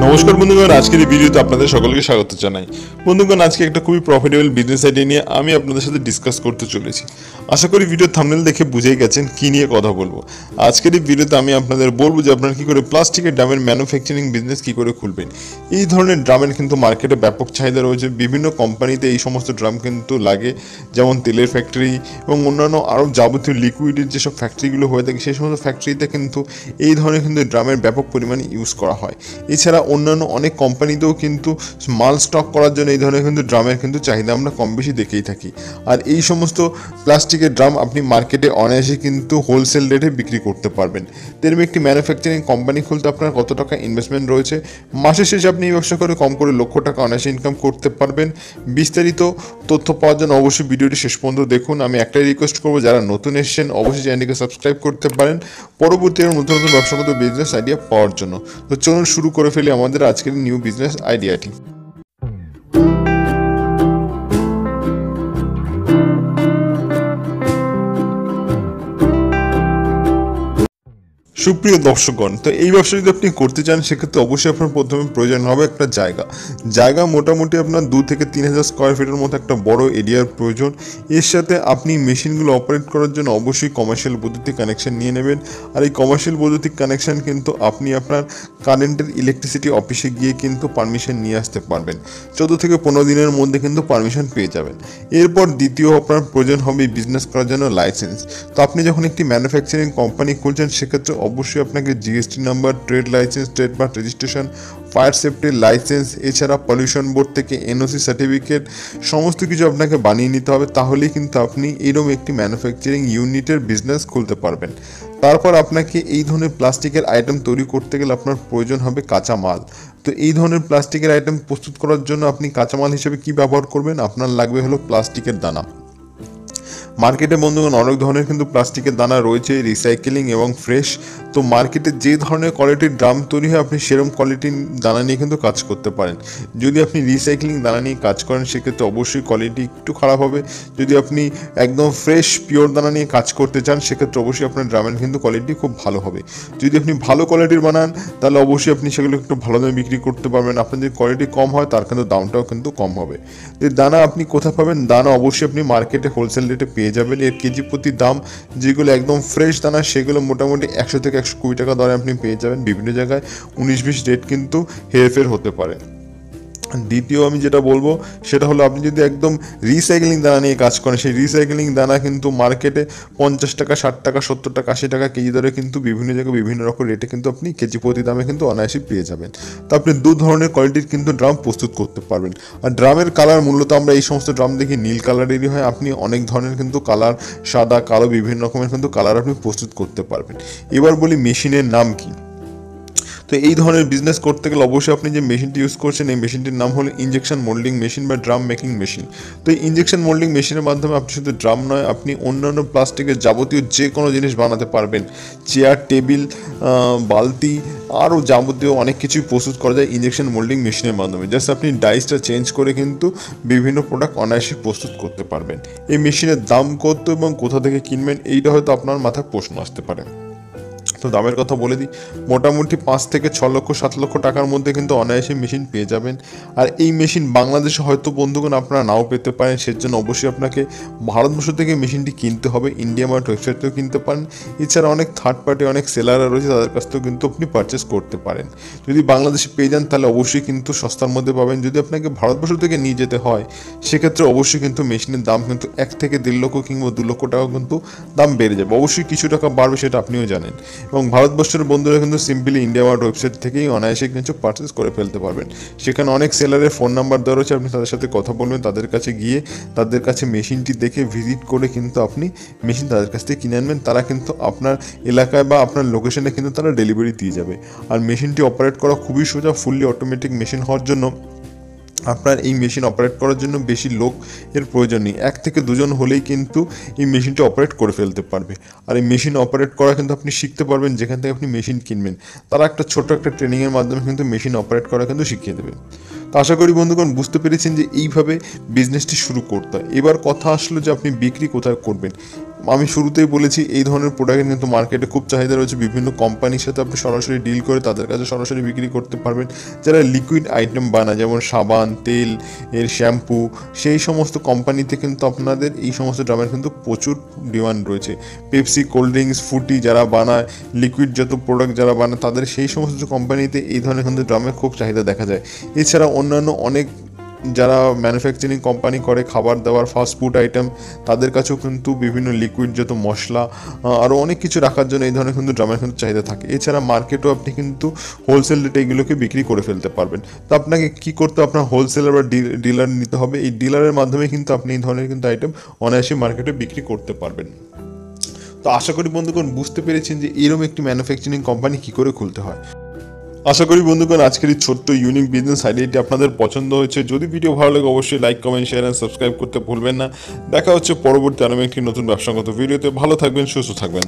নমস্কার বন্ধুগণ, আজকের এই ভিডিওতে আপনাদের সকলকে স্বাগত জানাই। বন্ধুগণ, আজকে একটা খুবই প্রফিটেবল বিজনেস আইডিয়া নিয়ে আমি আপনাদের সাথে ডিসকাস করতে চলেছি। আশা করি ভিডিওর থাম্বনেল দেখে বুঝেই গেছেন কি নিয়ে কথা বলবো। আজকের এই ভিডিওতে আমি আপনাদের বলবো যে আপনারা কি করে প্লাস্টিকের ড্রামের ম্যানুফ্যাকচারিং বিজনেস কি করে খুলবেন। এই ধরনের ড্রামের কিন্তু মার্কেটে ব্যাপক চাহিদা রয়েছে। বিভিন্ন কোম্পানিতে এই সমস্ত ড্রাম কিন্তু লাগে, যেমন তেলের ফ্যাক্টরি এবং অন্যান্য আরও যাবতীয় লিকুইডের যেসব ফ্যাক্টরিগুলো হয়ে থাকে সেই সমস্ত ফ্যাক্টরিতে কিন্তু এই ধরনের কিন্তু ড্রামের ব্যাপক পরিমাণে ইউজ করা হয়। এছাড়া অন্যান্য অনেক কোম্পানিতেও কিন্তু মাল স্টক করার জন্য এই ধরনের কিন্তু ড্রামের কিন্তু চাহিদা আমরা কম বেশি দেখেই থাকি। আর এই সমস্ত প্লাস্টিকের ড্রাম আপনি মার্কেটে অনায়াসে কিন্তু হোলসেল রেটে বিক্রি করতে পারবেন। তেমনি একটি ম্যানুফ্যাকচারিং কোম্পানি খুলতে আপনার কত টাকা ইনভেস্টমেন্ট রয়েছে, মাসের শেষে আপনি এই ব্যবসা করে কম করে লক্ষ টাকা অনায়াসে ইনকাম করতে পারবেন। বিস্তারিত তথ্য পাওয়ার জন্য অবশ্যই ভিডিওটি শেষ পর্যন্ত দেখুন। আমি একটাই রিকোয়েস্ট করবো, যারা নতুন এসেছেন অবশ্যই চ্যানেলটিকে সাবস্ক্রাইব করতে পারেন পরবর্তী নতুন নতুন ব্যবসাগত বিজনেস আইডিয়া পাওয়ার জন্য। তো চলুন শুরু করে ফেলি আমাদের আজকের নিউ বিজনেস আইডিয়াটি। সুপ্রিয় দর্শকগণ, তো এই ব্যবসা যদি আপনি করতে চান সেক্ষেত্রে অবশ্যই আপনার প্রথমে প্রয়োজন হবে একটা জায়গা মোটামুটি আপনার 2 থেকে 3,000 স্কোয়ার ফিটের মতো একটা বড় এরিয়ার প্রয়োজন। এর সাথে আপনি মেশিনগুলো অপারেট করার জন্য অবশ্যই কমার্শিয়াল বৈদ্যুতিক কানেকশন নিয়ে নেবেন। আর এই কমার্শিয়াল বৈদ্যুতিক কানেকশন কিন্তু আপনি আপনার কারেন্টের ইলেকট্রিসিটি অফিসে গিয়ে কিন্তু পারমিশন নিয়ে আসতে পারবেন। 14 থেকে 15 দিনের মধ্যে কিন্তু পারমিশন পেয়ে যাবেন। এরপর দ্বিতীয় আপনার প্রয়োজন হবে বিজনেস করার জন্য লাইসেন্স। তো আপনি যখন একটি ম্যানুফ্যাকচারিং কোম্পানি খুলছেন সেক্ষেত্রে অবশ্যই আপনাকে GST number, trade licence, trademark registration, fire safety licence, এছাড়া পলিউশন বোর্ড থেকে এনওসি সার্টিফিকেট সমস্ত কিছু আপনাকে বানিয়ে নিতে হবে। তাহলেই কিন্তু আপনি এরকম একটি ম্যানুফ্যাকচারিং ইউনিটের বিজনেস খুলতে পারবেন। তারপর আপনাকে এই ধরনের প্লাস্টিকের আইটেম তৈরি করতে গেলে আপনার প্রয়োজন হবে কাঁচামাল। তো এই ধরনের প্লাস্টিকের আইটেম প্রস্তুত করার জন্য আপনি কাঁচামাল হিসেবে কি ব্যবহার করবেন? আপনার লাগবে হলো প্লাস্টিকের দানা। মার্কেটে বন্ধুগণ অনেক ধরনের কিন্তু প্লাস্টিকের দানা রয়েছে, রিসাইকেলিং এবং ফ্রেশ। তো মার্কেটে যে ধরনের কোয়ালিটির ড্রাম তৈরি হয় আপনি সেরকম কোয়ালিটির দানা নিয়ে কিন্তু কাজ করতে পারেন। যদি আপনি রিসাইকেলিং দানা নিয়ে কাজ করেন সেক্ষেত্রে অবশ্যই কোয়ালিটি একটু খারাপ হবে। যদি আপনি একদম ফ্রেশ পিওর দানা নিয়ে কাজ করতে চান সেক্ষেত্রে অবশ্যই আপনার ড্রামের কিন্তু কোয়ালিটি খুব ভালো হবে। যদি আপনি ভালো কোয়ালিটির বানান তাহলে অবশ্যই আপনি সেগুলো একটু ভালো দামে বিক্রি করতে পারবেন। আপনার যদি কোয়ালিটি কম হয় তার কিন্তু দামটাও কিন্তু কম হবে। এই দানা আপনি কোথায় পাবেন? দানা অবশ্যই আপনি মার্কেটে হোলসেল রেটে পেয়ে যাবেন। এর কেজি প্রতি দাম যেগুলো একদম ফ্রেশ দানা সেগুলো মোটামুটি 100 থেকে 120 টাকা দরে আপনি পেয়ে যাবেন। বিভিন্ন জায়গায় 19-20 রেট কিন্তু হেরফের হতে পারে। দ্বিতীয় আমি যেটা বলবো সেটা হলো, আপনি যদি একদম রিসাইকেলিং দানা নিয়ে কাজ করেন সেই রিসাইকেলিং দানা কিন্তু মার্কেটে 50 টাকা, 60 টাকা, 70 টাকা, 80 টাকা কেজি দরে কিন্তু বিভিন্ন জায়গায় বিভিন্ন রকম রেটে কিন্তু আপনি কেজি প্রতি দামে কিন্তু অনায়াসে পেয়ে যাবেন। তো আপনি 2 ধরনের কোয়ালিটির কিন্তু ড্রাম প্রস্তুত করতে পারবেন। আর ড্রামের কালার মূলত আমরা এই সমস্ত ড্রাম দেখি নীল কালারেরই হয়। আপনি অনেক ধরনের কিন্তু কালার, সাদা, কালো, বিভিন্ন রকমের কিন্তু কালার আপনি প্রস্তুত করতে পারবেন। এবার বলি মেশিনের নাম কি। তো এই ধরনের বিজনেস করতে গেলে অবশ্যই আপনি যে মেশিনটি ইউজ করছেন এই মেশিনটির নাম হলো ইনজেকশন মোল্ডিং মেশিন বা ড্রাম মেকিং মেশিন। তো এই ইনজেকশন মোল্ডিং মেশিনের মাধ্যমে আপনি শুধু ড্রাম নয়, আপনি অন্যান্য প্লাস্টিকের যাবতীয় যে কোনো জিনিস বানাতে পারবেন। চেয়ার, টেবিল, বালতি, আরও যাবতীয় অনেক কিছুই প্রস্তুত করা যায় ইনজেকশন মোল্ডিং মেশিনের মাধ্যমে। জাস্ট আপনি ডাইসটা চেঞ্জ করে কিন্তু বিভিন্ন প্রোডাক্ট অনায়াসে প্রস্তুত করতে পারবেন। এই মেশিনের দাম কত এবং কোথা থেকে কিনবেন এইটা হয়তো আপনার মাথায় প্রশ্ন আসতে পারে। তো দামের কথা বলে দিই, মোটামুটি 5 থেকে 6 লক্ষ 7 লক্ষ টাকার মধ্যে কিন্তু অনায়াসে মেশিন পেয়ে যাবেন। আর এই মেশিন বাংলাদেশে হয়তো বন্ধুগণ আপনারা নাও পেতে পারেন, সেজন্য অবশ্যই আপনাকে ভারতবর্ষ থেকে মেশিনটি কিনতে হবে। ইন্ডিয়া মার্ট ওয়েবসাইটেও কিনতে পারেন। এছাড়া অনেক থার্ড পার্টি অনেক সেলাররা রয়েছে, তাদের কাছ থেকেও কিন্তু আপনি পারচেস করতে পারেন। যদি বাংলাদেশে পেয়ে যান তাহলে অবশ্যই কিন্তু সস্তার মধ্যে পাবেন। যদি আপনাকে ভারতবর্ষ থেকে নিয়ে যেতে হয় সেক্ষেত্রে অবশ্যই কিন্তু মেশিনের দাম কিন্তু 1 থেকে 1.5 লক্ষ কিংবা 2 লক্ষ টাকা কিন্তু দাম বেড়ে যাবে। অবশ্যই কিছু টাকা বাড়বে, সেটা আপনিও জানেন। এবং ভারতবর্ষের বন্ধুরা কিন্তু সিম্পলি ইন্ডিয়া মার্ট ওয়েবসাইট থেকেই অনায়াসে কিছু পারচেস করে ফেলতে পারবেন। সেখানে অনেক সেলারের ফোন নাম্বার দেওয়া রয়েছে, আপনি তাদের সাথে কথা বলবেন, তাদের কাছে গিয়ে তাদের কাছে মেশিনটি দেখে ভিজিট করে কিন্তু আপনি মেশিন তাদের কাছ থেকে কিনে আনবেন। তারা কিন্তু আপনার এলাকায় বা আপনার লোকেশনে কিন্তু তারা ডেলিভারি দিয়ে যাবে। আর মেশিনটি অপারেট করা খুবই সোজা। ফুললি অটোমেটিক মেশিন হওয়ার জন্য আপনার এই মেশিন অপারেট করার জন্য বেশি লোক এর প্রয়োজন নেই। 1 থেকে 2 জন হলেই কিন্তু এই মেশিনটি অপারেট করে ফেলতে পারবে। আর এই মেশিন অপারেট করা কিন্তু আপনি শিখতে পারবেন যেখান থেকে আপনি মেশিন কিনবেন। তারা একটা ছোট একটা ট্রেনিংয়ের মাধ্যমে কিন্তু মেশিন অপারেট করা কিন্তু শিখিয়ে দেবে। তো আশা করি বন্ধুগণ বুঝতে পেরেছেন যে এইভাবে বিজনেসটি শুরু করতে হয়। এবার কথা আসলো যে আপনি বিক্রি কোথায় করবেন। আমি শুরুতেই বলেছি এই ধরনের প্রোডাক্টের কিন্তু মার্কেটে খুব চাহিদা রয়েছে। বিভিন্ন কোম্পানির সাথে আপনি সরাসরি ডিল করে তাদের কাছে সরাসরি বিক্রি করতে পারবেন। যারা লিকুইড আইটেম বানায় যেমন সাবান, তেল, এর শ্যাম্পু, সেই সমস্ত কোম্পানিতে কিন্তু আপনাদের এই সমস্ত ড্রামের কিন্তু প্রচুর ডিমান্ড রয়েছে। পেপসি, কোল্ড ড্রিঙ্কস, ফুটি যারা বানায়, লিকুইড যত প্রোডাক্ট যারা বানায়, তাদের সেই সমস্ত কোম্পানিতে এই ধরনের কিন্তু ড্রামের খুব চাহিদা দেখা যায়। এছাড়া অন্যান্য অনেক যারা ম্যানুফ্যাকচারিং কোম্পানি করে খাবার দাবার, ফাস্টফুড আইটেম, তাদের কাছেও কিন্তু বিভিন্ন লিকুইড যত মশলা আরও অনেক কিছু রাখার জন্য এই ধরনের কিন্তু ড্রামের কিন্তু চাহিদা থাকে। এছাড়া মার্কেটেও আপনি কিন্তু হোলসেল রেটে এগুলোকে বিক্রি করে ফেলতে পারবেন। তো আপনাকে কী করতে হবে, আপনার হোলসেলার বা ডিলার নিতে হবে। এই ডিলারের মাধ্যমে কিন্তু আপনি এই ধরনের কিন্তু আইটেম অনায়াসে মার্কেটে বিক্রি করতে পারবেন। তো আশা করি বন্ধুগণ বুঝতে পেরেছেন যে এরকম একটি ম্যানুফ্যাকচারিং কোম্পানি কী করে খুলতে হয়। আশা করি বন্ধুগণ আজকের এই ছোট্ট ইউনিক বিজনেস আইডিয়াটি আপনাদের পছন্দ হয়েছে। যদি ভিডিও ভালো লাগে অবশ্যই like, comment, share and subscribe করতে ভুলবেন না। দেখা হচ্ছে পরবর্তী আরও একটি নতুন ব্যবসাগত ভিডিওতে। ভালো থাকবেন, সুস্থ থাকবেন।